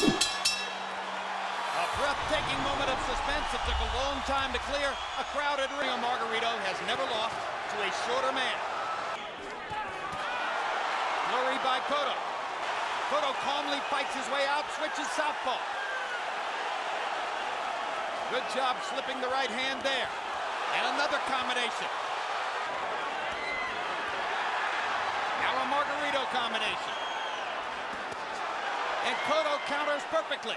A breathtaking moment of suspense. It took a long time to clear. A crowded ring. Margarito has never lost to a shorter man. Flurry by Cotto. Cotto calmly fights his way out, switches southpaw. Good job slipping the right hand there. And another combination. Now a Margarito combination. And Cotto counters perfectly.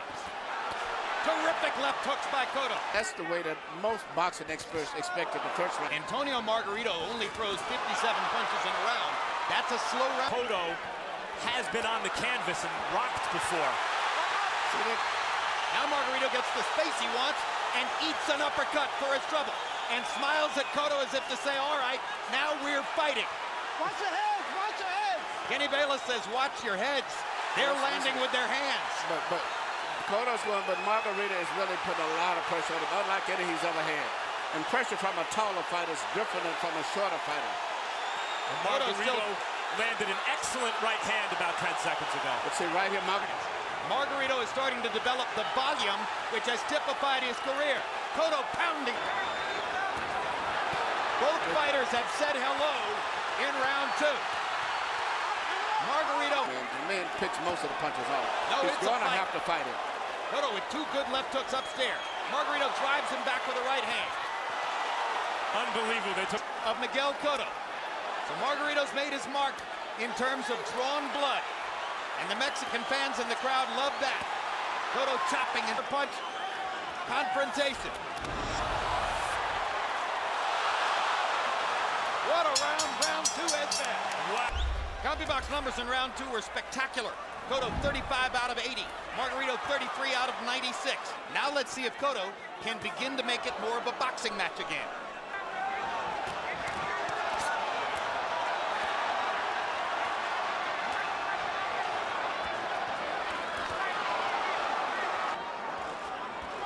Terrific left hooks by Cotto. That's the way that most boxing experts expected the first round. Antonio Margarito only throws 57 punches in a round. That's a slow round. Cotto has been on the canvas and rocked before. Now Margarito gets the space he wants and eats an uppercut for his trouble. And smiles at Cotto as if to say, all right, now we're fighting. Watch your heads, watch your heads. Kenny Bayless says, watch your heads. They're landing with their hands. But Cotto's going, but Margarito is really putting a lot of pressure on him, unlike any he's ever had. And pressure from a taller fighter is different than from a shorter fighter. And Margarito landed an excellent right hand about 10 seconds ago. Let's see right here, Margarito is starting to develop the volume, which has typified his career. Cotto pounding. Both fighters have said hello in round two. Margarito. The man picks most of the punches off. No, he's going to have to fight it. Cotto with two good left hooks upstairs. Margarito drives him back with a right hand. Unbelievable. They took of Miguel Cotto. So Margarito's made his mark in terms of drawn blood. And the Mexican fans in the crowd love that. Cotto chopping in the punch. Confrontation. What a round. Round two has been. Wow. CompuBox numbers in round two were spectacular. Cotto 35 out of 80. Margarito 33 out of 96. Now let's see if Cotto can begin to make it more of a boxing match again.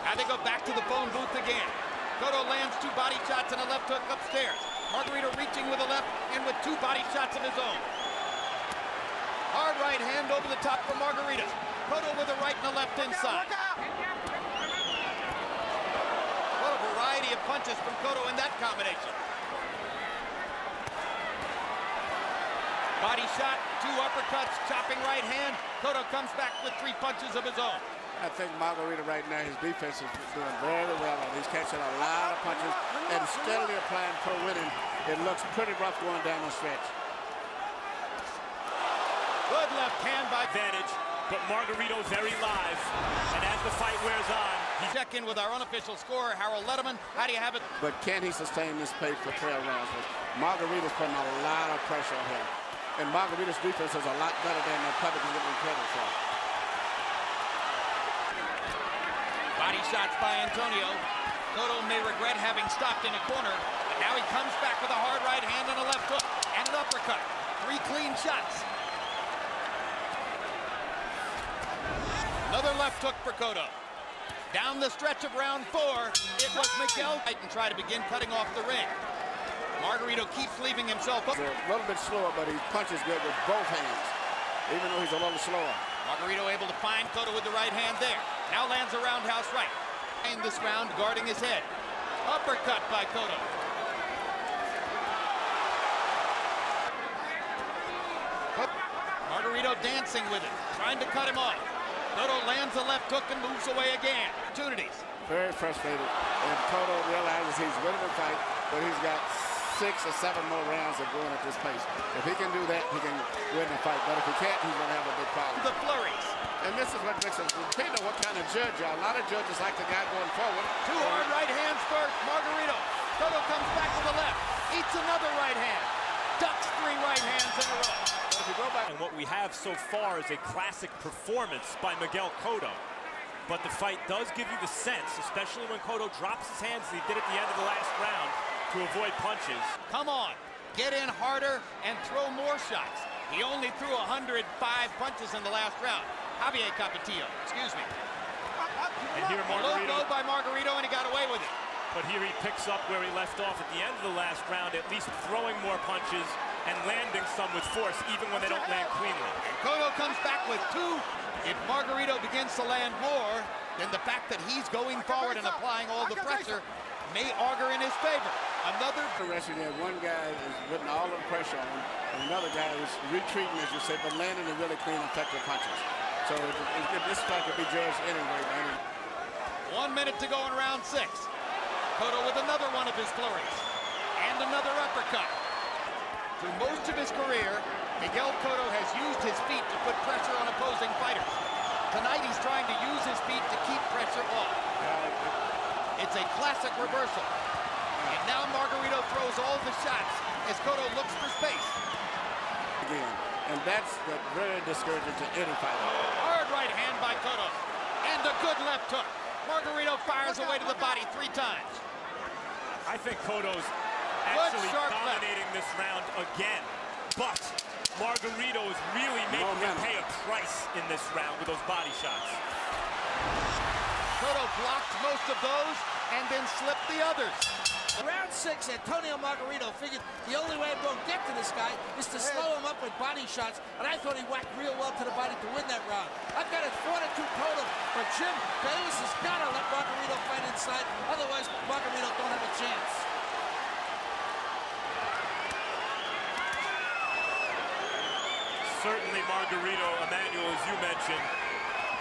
Now they go back to the phone booth again. Cotto lands two body shots and a left hook upstairs. Margarito reaching with a left and with two body shots of his own. Hard right hand over the top for Margarito. Cotto with a right and a left inside. What a variety of punches from Cotto in that combination. Body shot, two uppercuts, chopping right hand. Cotto comes back with three punches of his own. I think Margarito right now, his defense is doing very well. He's catching a lot of punches and steadily applying per winning. It looks pretty rough going down the stretch. Good left hand by advantage, but Margarito very live. And as the fight wears on, he's check in with our unofficial scorer, Harold Letterman. How do you have it? But can he sustain this pace for 12 rounds? Margarito's putting a lot of pressure on him. And Margarito's defense is a lot better than the public is giving credit for. Body shots by Antonio. Cotto may regret having stopped in a corner, but now he comes back with a hard right hand and a left hook and an uppercut. Three clean shots. Another left hook for Cotto. Down the stretch of round four, it was Miguel and try to begin cutting off the ring. Margarito keeps leaving himself up. He's a little bit slower, but he punches good with both hands, even though he's a little slower. Margarito able to find Cotto with the right hand there. Now lands a roundhouse right. In this round, guarding his head. Uppercut by Cotto. Margarito dancing with it, trying to cut him off. Cotto lands a left hook and moves away again. Opportunities. Very frustrated. And Cotto realizes he's winning the fight, but he's got 6 or 7 more rounds of going at this pace. If he can do that, he can win the fight. But if he can't, he's going to have a big problem. The flurries. And this is what makes us depend on what kind of judge you are. A lot of judges like the guy going forward. Two hard right hands first. Margarito. Cotto comes back with the left. Eats another right hand. Ducks 3 right hands in a row. If you go back, and what we have so far is a classic performance by Miguel Cotto. But the fight does give you the sense, especially when Cotto drops his hands as he did at the end of the last round, to avoid punches. Come on, get in harder and throw more shots. He only threw 105 punches in the last round. Javier Capetillo, excuse me. And here Low blow by Margarito, and he got away with it. But here he picks up where he left off at the end of the last round, at least throwing more punches and landing some with force, even when they don't land cleanly. Cotto comes back with 2. If Margarito begins to land more, then the fact that he's going forward and applying all the pressure may augur in his favor. Another Interesting that one guy is putting all the pressure on him, and another guy is retreating, as you say, but landing the really clean, effective punches. So this fight could be judged anyway, man. 1 minute to go in round 6. Cotto with another one of his flurries. And another uppercut. Through most of his career, Miguel Cotto has used his feet to put pressure on opposing fighters. Tonight he's trying to use his feet to keep pressure off. It's a classic reversal. And now Margarito throws all the shots as Cotto looks for space. Again, and that's very discouraging to any fighter. Hard right hand by Cotto. And a good left hook. Margarito fires away to the body 3 times. I think Cotto's actually dominating this round again, but Margarito is really making him pay a price in this round with those body shots. Cotto blocked most of those and then slipped the others. Round 6, Antonio Margarito figured the only way I'm going to get to this guy is to slow him up with body shots, and I thought he whacked real well to the body to win that round. I've got it 4-2 total, but Jim Davis has got to let Margarito fight inside, otherwise Margarito don't have a chance. Certainly Margarito, Emmanuel, as you mentioned,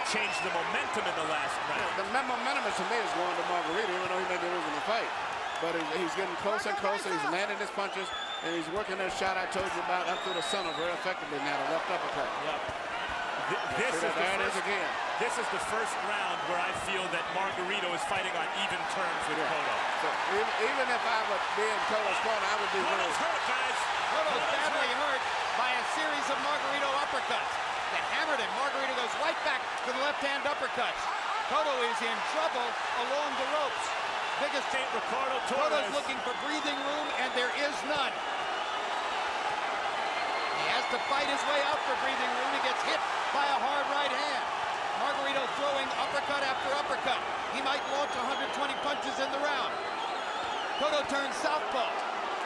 changed the momentum in the last round. The momentum to me is going to Margarito, even though he may be losing the fight. But he's getting closer and closer. He's landing his punches, and he's working that shot I told you about up through the center very effectively now, the left uppercut. Yep. This is the first round where I feel that Margarito is fighting on even terms with Cotto. So even if I would be in Cotto's corner, I would be Cotto's hurt, guys. Cotto's badly hurt by a series of Margarito uppercuts that hammered him. Margarito goes right back to the left-hand uppercuts. Cotto is in trouble along the ropes. Biggest St. Ricardo Torres. Cotto's looking for breathing room, and there is none. He has to fight his way out for breathing room. He gets hit by a hard right hand. Margarito throwing uppercut after uppercut. He might launch 120 punches in the round. Cotto turns southpaw.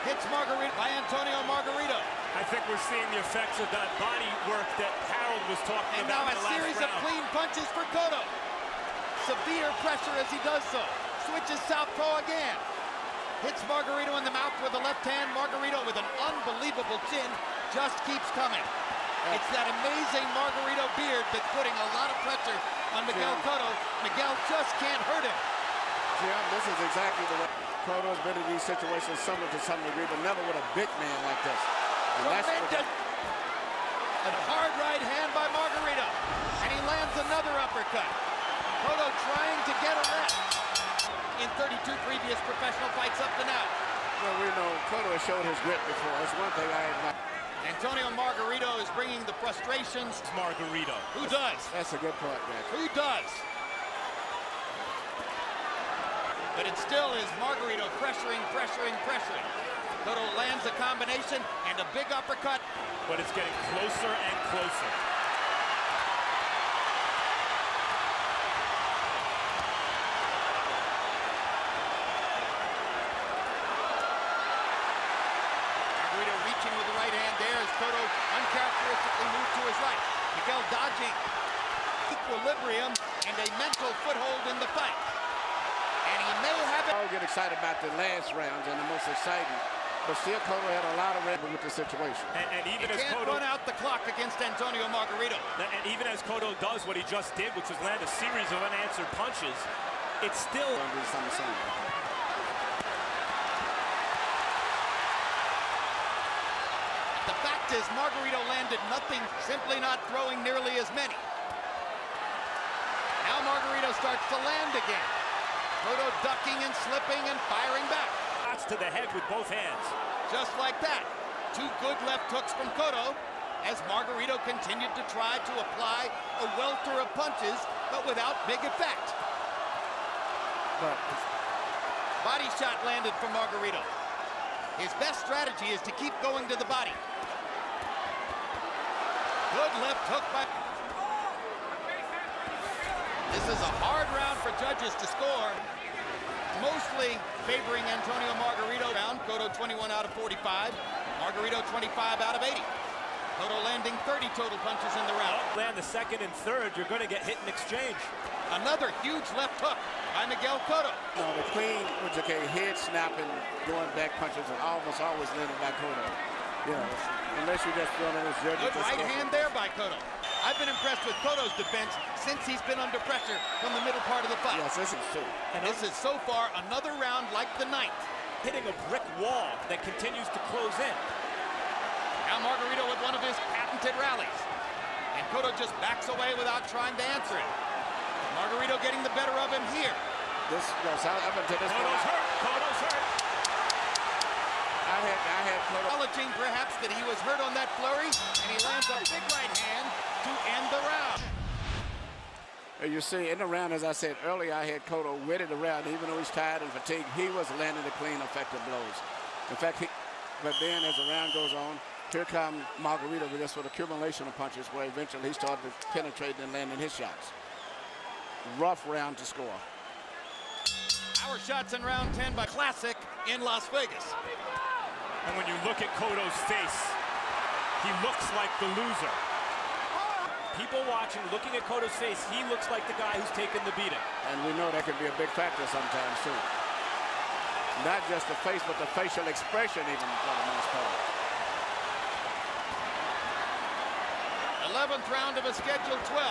Hits Margarito by Antonio Margarito. I think we're seeing the effects of that body work that Harold was talking And about now in a the last series round. of clean punches for Cotto. Severe pressure as he does so. Switches southpaw again. Hits Margarito in the mouth with the left hand. Margarito with an unbelievable chin just keeps coming. It's that amazing Margarito beard that's putting a lot of pressure on Miguel Cotto. Miguel just can't hurt him. Jim, this is exactly the way Cotto's been in these situations somewhat to some degree, but never with a big man like this. And Tremendous. A hard right hand by Margarito. And he lands another uppercut. Cotto trying to get a rest in 32 previous professional fights up to now. Well, we know Cotto has showed his grit before. That's one thing I admire. Antonio Margarito is bringing the frustrations. Margarito. Who does? That's a good point, man. Who does? But it still is Margarito pressuring. Cotto lands a combination and a big uppercut. But it's getting closer and closer. Margarito reaching with the right hand there as Cotto uncharacteristically moved to his right. Miguel dodging. Equilibrium and a mental foothold in the fight. And he may have it. I'll get excited about the last rounds and the most exciting. But still, Cotto had a lot of red with the situation. And even as Can't Cotto run out the clock against Antonio Margarito. And even as Cotto does what he just did, which is land a series of unanswered punches, it's still The fact is, Margarito landed nothing, simply not throwing nearly as many. Now Margarito starts to land again. Cotto ducking and slipping and firing back. shots to the head with both hands. Just like that. 2 good left hooks from Cotto as Margarito continued to try to apply a welter of punches, but without big effect. Body shot landed from Margarito. His best strategy is to keep going to the body. Good left hook by... This is a hard round for judges to score. Mostly favoring Antonio Margarito round. Cotto 21 out of 45. Margarito 25 out of 80. Cotto landing 30 total punches in the round. Land the second and third, you're going to get hit in exchange. Another huge left hook by Miguel Cotto. The clean, which okay, head snapping, going back punches are almost always landed by Cotto. You know, unless you're just throwing those judges. Good right hand there by Cotto. I've been impressed with Cotto's defense since he's been under pressure from the middle part of the fight. Yes, this is too. And this is so far another round like the ninth. Hitting a brick wall that continues to close in. Now Margarito with one of his patented rallies. And Cotto just backs away without trying to answer it. Margarito getting the better of him here. This goes out up until this point. Cotto's hurt. Cotto's hurt. I had Cotto. Acknowledging perhaps that he was hurt on that flurry, and he lands a big right hand to end the round. You see, in the round, as I said earlier, I had Cotto wetted around. Even though he's tired and fatigued, he was landing the clean, effective blows. In fact, but then as the round goes on, here comes Margarito with this sort of accumulation of punches where eventually he started penetrating and landing his shots. Rough round to score. Our shots in round 10 by Classic in Las Vegas. And when you look at Cotto's face, he looks like the loser. People watching, looking at Cotto's face, he looks like the guy who's taken the beating. And we know that can be a big factor sometimes, too. Not just the face, but the facial expression even for the most part. 11th round of a scheduled 12.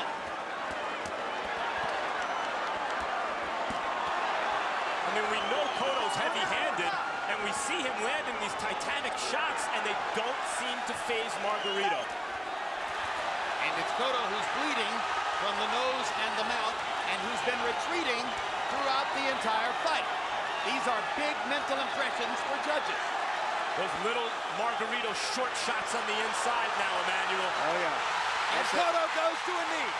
I mean, we know Cotto's heavy-handed, and we see him landing these titanic shots, and they don't seem to faze Margarito. And it's Cotto who's bleeding from the nose and the mouth, and who's been retreating throughout the entire fight. These are big mental impressions for judges. Those little Margarito short shots on the inside now, Emmanuel. Oh, yeah. And Cotto goes to a knee.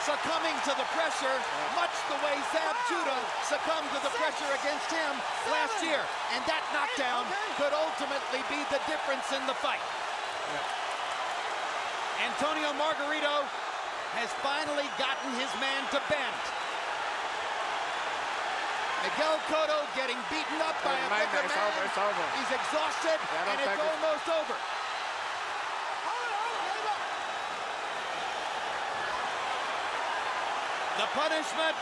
Succumbing to the pressure, much the way Zab Judah succumbed to the pressure against him last year. And that knockdown could ultimately be the difference in the fight. Antonio Margarito has finally gotten his man to bend. Miguel Cotto getting beaten up by a bigger man. It's over. He's exhausted, and it's almost over. The punishment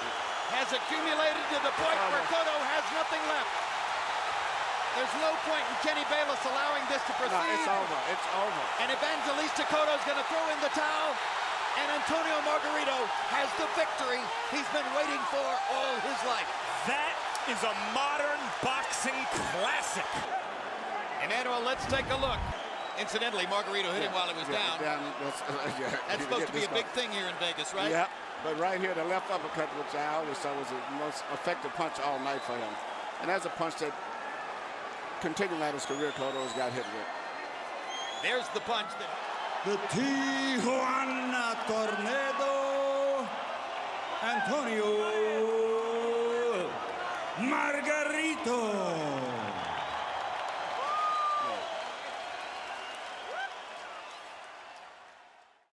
has accumulated to the point where Cotto has nothing left. There's no point in Kenny Bayless allowing this to proceed. No, it's over. It's over. And Evangelista Cotto's going to throw in the towel. And Antonio Margarito has the victory he's been waiting for all his life. That is a modern boxing classic. Emmanuel, let's take a look. Incidentally, Margarito hit him while he was down. That's supposed to be a big thing here in Vegas, right? Yeah, but right here, the left uppercut, which I always thought was the most effective punch all night for him. And that's a punch that, continuing out his career, Cotto's got hit with. There's the punch that... The Tijuana Tornado, Antonio Margarito.